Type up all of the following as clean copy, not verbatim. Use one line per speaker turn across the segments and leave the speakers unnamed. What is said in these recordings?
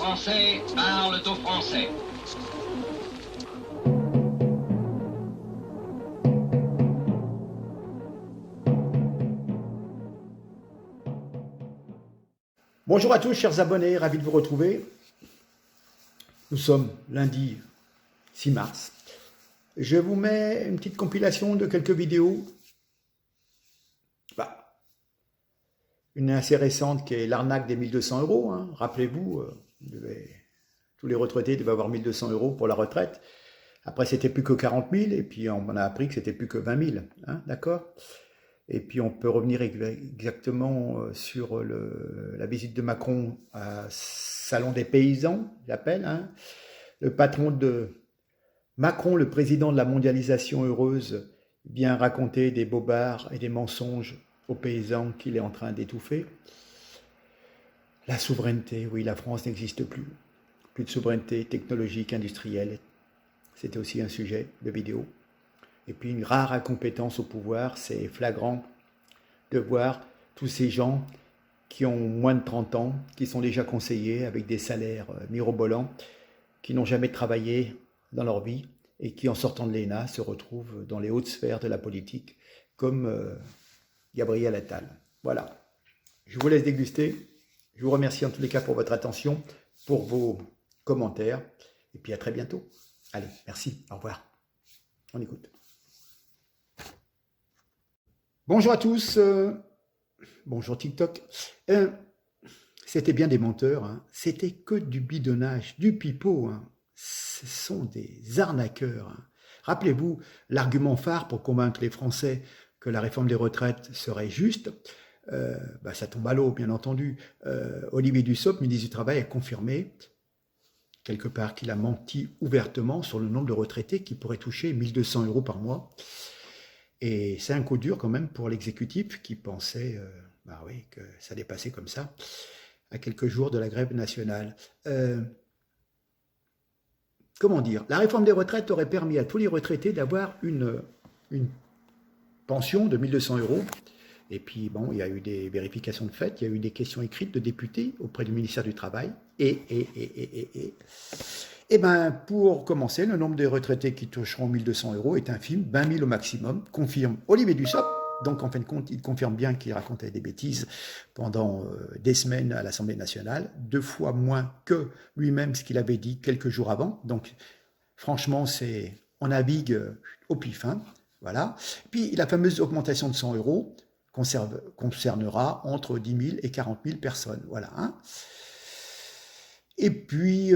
Français parlent aux Français.
Bonjour à tous, chers abonnés, ravi de vous retrouver. Nous sommes lundi 6 mars. Je vous mets une petite compilation de quelques vidéos. Une assez récente qui est l'arnaque des 1200 euros. Rappelez-vous, tous les retraités devaient avoir 1200 euros pour la retraite. Après, c'était plus que 40 000 et puis on a appris que c'était plus que 20 000. D'accord ? Et puis on peut revenir exactement sur la visite de Macron à Salon des paysans, j'appelle. Le patron de Macron, le président de la mondialisation heureuse, vient raconter des bobards et des mensonges aux paysans qu'il est en train d'étouffer. La souveraineté, oui, la France n'existe plus. Plus de souveraineté technologique, industrielle. C'était aussi un sujet de vidéo. Et puis une rare incompétence au pouvoir, c'est flagrant de voir tous ces gens qui ont moins de 30 ans, qui sont déjà conseillers avec des salaires mirobolants, qui n'ont jamais travaillé dans leur vie et qui, en sortant de l'ENA, se retrouvent dans les hautes sphères de la politique, comme Gabriel Attal. Voilà, je vous laisse déguster. Je vous remercie en tous les cas pour votre attention, pour vos commentaires, et puis à très bientôt. Allez, merci, au revoir. On écoute. Bonjour à tous, bonjour TikTok. C'était bien des menteurs, c'était que du bidonnage, du pipeau. Ce sont des arnaqueurs. Rappelez-vous, l'argument phare pour convaincre les Français que la réforme des retraites serait juste, ça tombe à l'eau, bien entendu. Olivier Dussopt, ministre du Travail, a confirmé quelque part qu'il a menti ouvertement sur le nombre de retraités qui pourraient toucher 1200 euros par mois. Et c'est un coup dur quand même pour l'exécutif qui pensait que ça allait passer comme ça à quelques jours de la grève nationale. Comment dire ? La réforme des retraites aurait permis à tous les retraités d'avoir une pension de 1200 euros. Et puis, bon, il y a eu des vérifications de fait, il y a eu des questions écrites de députés auprès du ministère du Travail. Et bien, pour commencer, le nombre de retraités qui toucheront 1200 euros est infime, 20 000 au maximum, confirme Olivier Dussopt. Donc, en fin de compte, il confirme bien qu'il racontait des bêtises pendant des semaines à l'Assemblée nationale, 2 fois moins que lui-même ce qu'il avait dit quelques jours avant. Donc, franchement, on navigue au pif. Voilà. Puis, la fameuse augmentation de 100 euros concernera entre 10 000 et 40 000 personnes. Voilà. Et puis,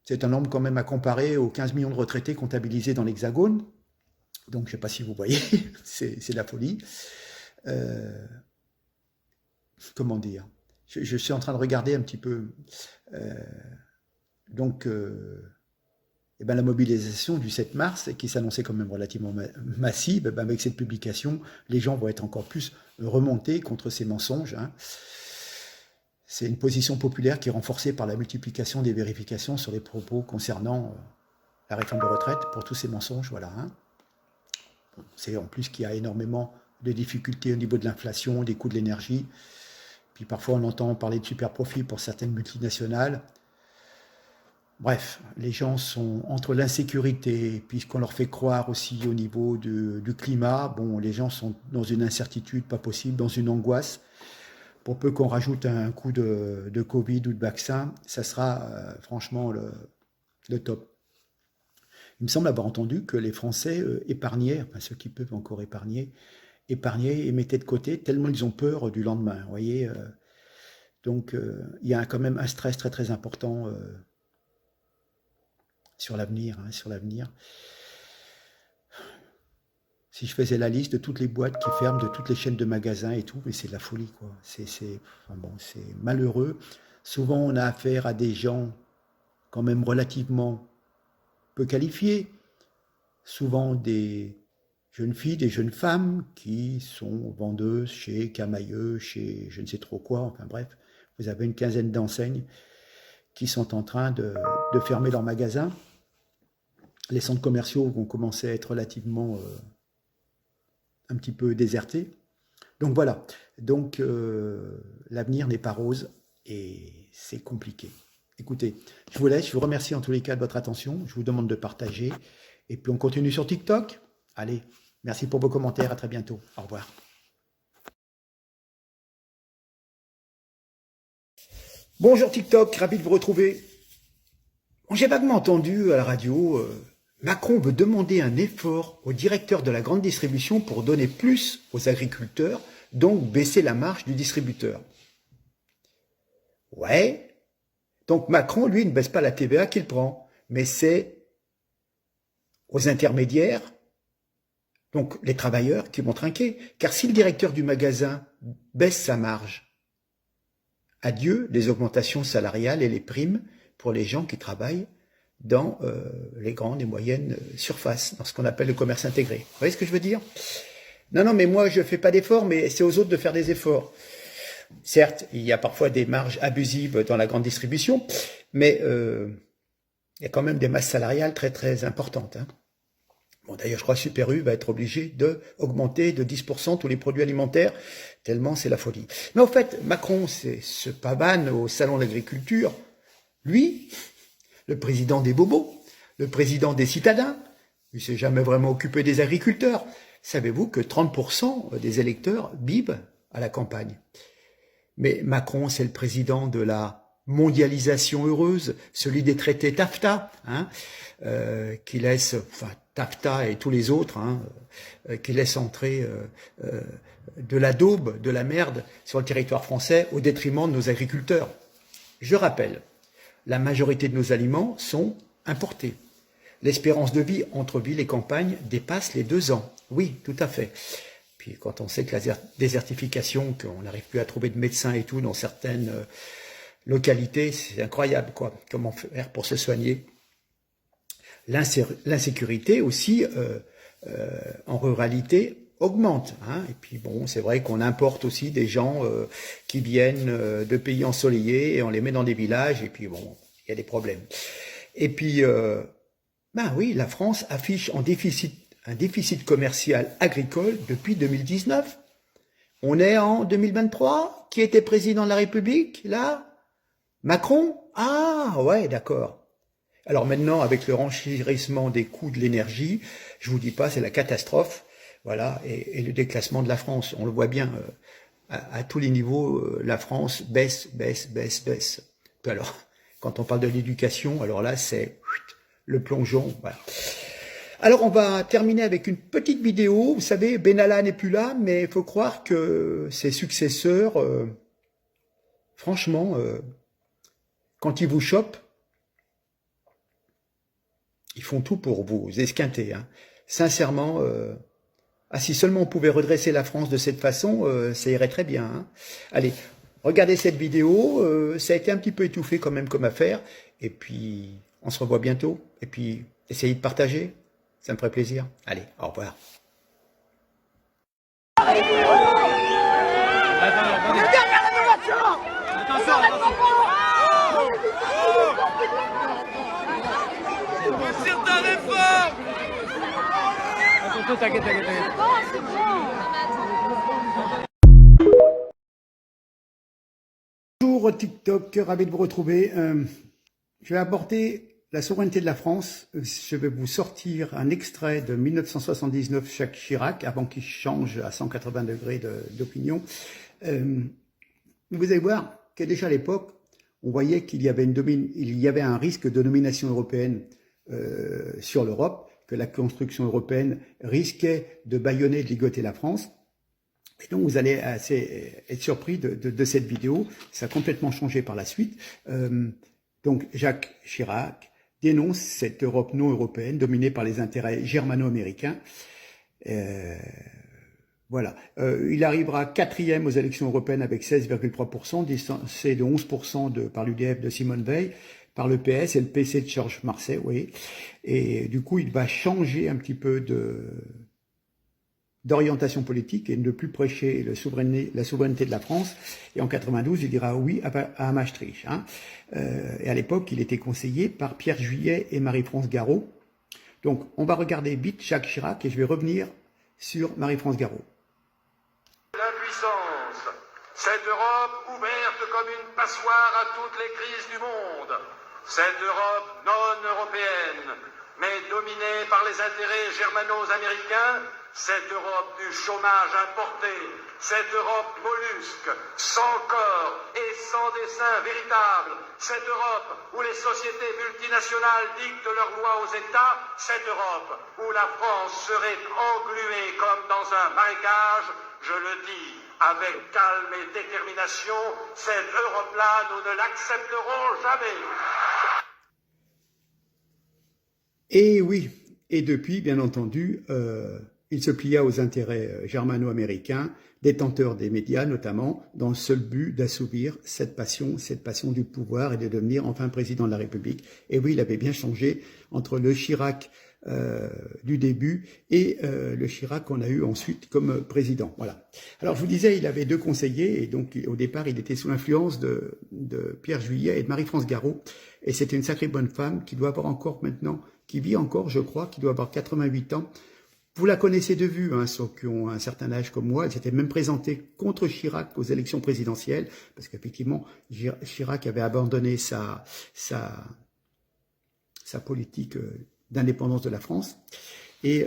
c'est un nombre quand même à comparer aux 15 millions de retraités comptabilisés dans l'Hexagone. Donc, je ne sais pas si vous voyez, c'est de la folie. Comment dire ? Je suis en train de regarder un petit peu. La mobilisation du 7 mars, qui s'annonçait quand même relativement massive, avec cette publication, les gens vont être encore plus remontés contre ces mensonges. C'est une position populaire qui est renforcée par la multiplication des vérifications sur les propos concernant la réforme de retraite pour tous ces mensonges. Voilà. C'est en plus qu'il y a énormément de difficultés au niveau de l'inflation, des coûts de l'énergie. Puis parfois on entend parler de super profits pour certaines multinationales. Bref, les gens sont entre l'insécurité, puisqu'on leur fait croire aussi au niveau du climat. Bon, les gens sont dans une incertitude pas possible, dans une angoisse. Pour peu qu'on rajoute un coup de Covid ou de vaccin, ça sera franchement le top. Il me semble avoir entendu que les Français épargnaient, enfin ceux qui peuvent encore épargnaient et mettaient de côté tellement ils ont peur du lendemain. Vous voyez, donc il y a quand même un stress très très important sur l'avenir. Si je faisais la liste de toutes les boîtes qui ferment, de toutes les chaînes de magasins et tout, mais c'est de la folie, quoi. C'est malheureux. Souvent, on a affaire à des gens quand même relativement peu qualifiés. Souvent des jeunes filles, des jeunes femmes qui sont vendeuses chez Camailleux, chez je ne sais trop quoi, enfin bref. Vous avez une quinzaine d'enseignes qui sont en train de fermer leurs magasins. Les centres commerciaux vont commencer à être relativement un petit peu désertés. Donc voilà, l'avenir n'est pas rose et c'est compliqué. Écoutez, je vous laisse, je vous remercie en tous les cas de votre attention, je vous demande de partager, et puis on continue sur TikTok. Allez, merci pour vos commentaires, à très bientôt, au revoir. Bonjour TikTok, ravi de vous retrouver. J'ai vaguement entendu à la radio, Macron veut demander un effort au directeur de la grande distribution pour donner plus aux agriculteurs, donc baisser la marge du distributeur. Ouais, donc Macron, lui, ne baisse pas la TVA qu'il prend, mais c'est aux intermédiaires, donc les travailleurs, qui vont trinquer. Car si le directeur du magasin baisse sa marge, adieu les augmentations salariales et les primes pour les gens qui travaillent dans les grandes et moyennes surfaces, dans ce qu'on appelle le commerce intégré. Vous voyez ce que je veux dire? Non, mais moi je ne fais pas d'efforts, mais c'est aux autres de faire des efforts. Certes, il y a parfois des marges abusives dans la grande distribution, mais il y a quand même des masses salariales très très importantes. Hein. Bon, d'ailleurs, je crois que Super U va être obligé d'augmenter de 10% tous les produits alimentaires, tellement c'est la folie. Mais en fait, Macron, c'est ce pavane au salon de l'agriculture. Lui, le président des bobos, le président des citadins, il ne s'est jamais vraiment occupé des agriculteurs. Savez-vous que 30% des électeurs bibent à la campagne? Mais Macron, c'est le président de la mondialisation heureuse, celui des traités TAFTA, hein, qui laisse, enfin TAFTA et tous les autres, hein, qui laissent entrer de la daube, de la merde sur le territoire français au détriment de nos agriculteurs. Je rappelle, la majorité de nos aliments sont importés. L'espérance de vie entre ville et campagne dépasse les 2 ans. Oui, tout à fait. Puis quand on sait que la désertification, qu'on n'arrive plus à trouver de médecins et tout dans certaines localités, c'est incroyable, quoi. Comment faire pour se soigner? L'insécurité aussi, en ruralité, augmente. Hein. Et puis bon, c'est vrai qu'on importe aussi des gens qui viennent de pays ensoleillés et on les met dans des villages et puis bon, il y a des problèmes. Et puis, ben oui, la France affiche un déficit commercial agricole depuis 2019. On est en 2023. Qui était président de la République, là? Macron? Ah, ouais, d'accord. Alors maintenant, avec le renchérissement des coûts de l'énergie, je vous dis pas, c'est la catastrophe. Voilà, et le déclassement de la France, on le voit bien, à tous les niveaux, la France baisse. Puis alors, quand on parle de l'éducation, alors là, c'est le plongeon. Voilà. Alors, on va terminer avec une petite vidéo. Vous savez, Benalla n'est plus là, mais il faut croire que ses successeurs, franchement, quand ils vous chopent, ils font tout pour vous esquinter. Hein. Sincèrement, si seulement on pouvait redresser la France de cette façon, ça irait très bien. Hein. Allez, regardez cette vidéo. Ça a été un petit peu étouffé quand même comme affaire. Et puis, on se revoit bientôt. Et puis, essayez de partager. Ça me ferait plaisir. Allez, au revoir. T'inquiète. Bonjour TikTok, ravi de vous retrouver. Je vais aborder la souveraineté de la France. Je vais vous sortir un extrait de 1979, Jacques Chirac, avant qu'il change à 180 degrés d'opinion. Vous allez voir que déjà à l'époque, on voyait qu'il y avait un risque de domination européenne sur l'Europe, que la construction européenne risquait de bâillonner, de ligoter la France. Et donc, vous allez être surpris de cette vidéo. Ça a complètement changé par la suite. Donc, Jacques Chirac dénonce cette Europe non européenne dominée par les intérêts germano-américains. Voilà. Il arrivera 4e aux élections européennes avec 16,3%, distancé de 11% par l'UDF de Simone Veil, par le PS et le PC de Georges Marseille, oui. Et du coup, il va changer un petit peu d'orientation politique et ne plus prêcher la souveraineté de la France. Et en 92, il dira oui à Maastricht. Hein. Et à l'époque, il était conseillé par Pierre Juillet et Marie-France Garot. Donc, on va regarder vite Jacques Chirac et je vais revenir sur Marie-France Garot.
L'impuissance, Cette Europe ouverte comme une passoire à toutes les crises du monde. Cette Europe non européenne, mais dominée par les intérêts germano-américains. Cette Europe du chômage importé. Cette Europe mollusque, sans corps et sans dessein véritable. Cette Europe où les sociétés multinationales dictent leurs lois aux États. Cette Europe où la France serait engluée comme dans un marécage. Je le dis avec calme et détermination, cette Europe-là, nous ne l'accepterons jamais.
Et oui, et depuis, bien entendu, il se plia aux intérêts germano-américains, détenteurs des médias notamment, dans le seul but d'assouvir cette passion du pouvoir et de devenir enfin président de la République. Et oui, il avait bien changé entre le Chirac du début et le Chirac qu'on a eu ensuite comme président. Voilà. Alors je vous disais, il avait deux conseillers et donc au départ il était sous l'influence de Pierre Juillet et de Marie-France Garot, et c'était une sacrée bonne femme qui doit avoir encore maintenant, qui vit encore je crois, qui doit avoir 88 ans. Vous la connaissez de vue, hein, ceux qui ont un certain âge comme moi. Elle s'était même présentée contre Chirac aux élections présidentielles, parce qu'effectivement Chirac avait abandonné sa politique d'indépendance de la France. Et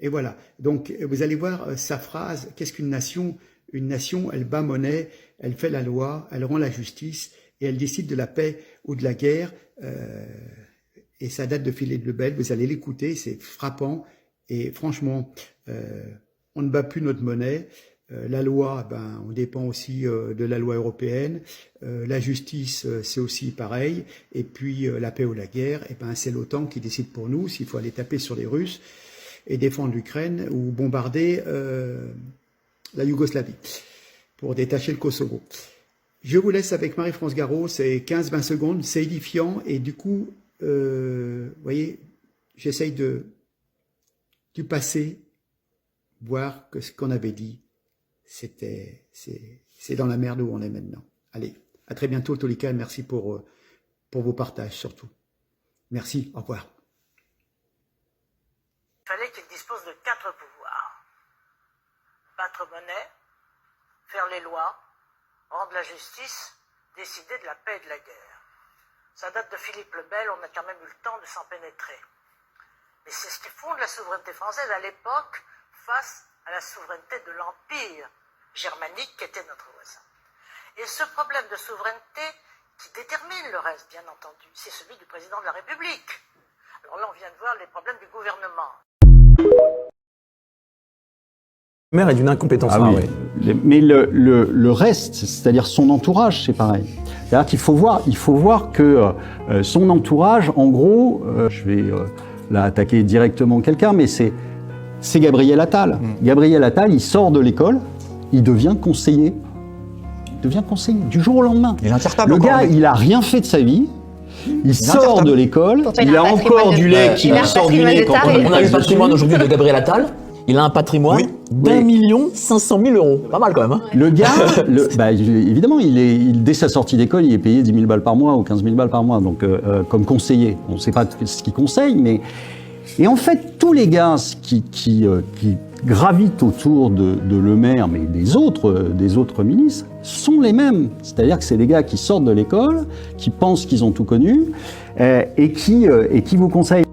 voilà. Donc, vous allez voir sa phrase, qu'est-ce qu'une nation? Une nation, elle bat monnaie, elle fait la loi, elle rend la justice, et elle décide de la paix ou de la guerre. Et ça date de Philippe le Bel, vous allez l'écouter, c'est frappant. Et franchement, on ne bat plus notre monnaie. La loi, on dépend aussi de la loi européenne. La justice, c'est aussi pareil. Et puis la paix ou la guerre, c'est l'OTAN qui décide pour nous s'il faut aller taper sur les Russes et défendre l'Ukraine ou bombarder la Yougoslavie pour détacher le Kosovo. Je vous laisse avec Marie-France Garot, c'est 15-20 secondes, c'est édifiant. Et du coup, vous voyez, j'essaye du passé, voir que ce qu'on avait dit, c'est dans la merde où on est maintenant. Allez, à très bientôt, tous les cas, merci pour vos partages surtout. Merci, au revoir.
Il fallait qu'il dispose de 4 pouvoirs. Battre monnaie, faire les lois, rendre la justice, décider de la paix et de la guerre. Ça date de Philippe le Bel, on a quand même eu le temps de s'en pénétrer. Mais c'est ce qui fonde la souveraineté française à l'époque face à la souveraineté de l'Empire germanique qui était notre voisin. Et ce problème de souveraineté qui détermine le reste, bien entendu, c'est celui du président de la République. Alors là, on vient de voir les problèmes du gouvernement.
Le maire est d'une incompétence.
Ah oui. Mais le reste, c'est-à-dire son entourage, c'est pareil. C'est-à-dire qu'il faut voir que son entourage, en gros, je vais là attaquer directement quelqu'un, mais c'est Gabriel Attal. Gabriel Attal, il sort de l'école, il devient conseiller. Il devient conseiller du jour au lendemain.
Il est incartable.
Le gars, il a rien fait de sa vie. Il sort de l'école, il a encore du lait qui sort du nez quand
on a eu le patrimoine aujourd'hui de Gabriel Attal. Il a un patrimoine d'1 500 000 euros. Pas mal quand même. Hein.
Le gars, évidemment, dès sa sortie d'école, il est payé 10 000 balles par mois ou 15 000 balles par mois, donc comme conseiller. On ne sait pas ce qu'il conseille, mais... Et en fait, tous les gars qui gravitent autour de Le Maire, mais des autres ministres, sont les mêmes. C'est-à-dire que c'est des gars qui sortent de l'école, qui pensent qu'ils ont tout connu, et qui vous conseillent.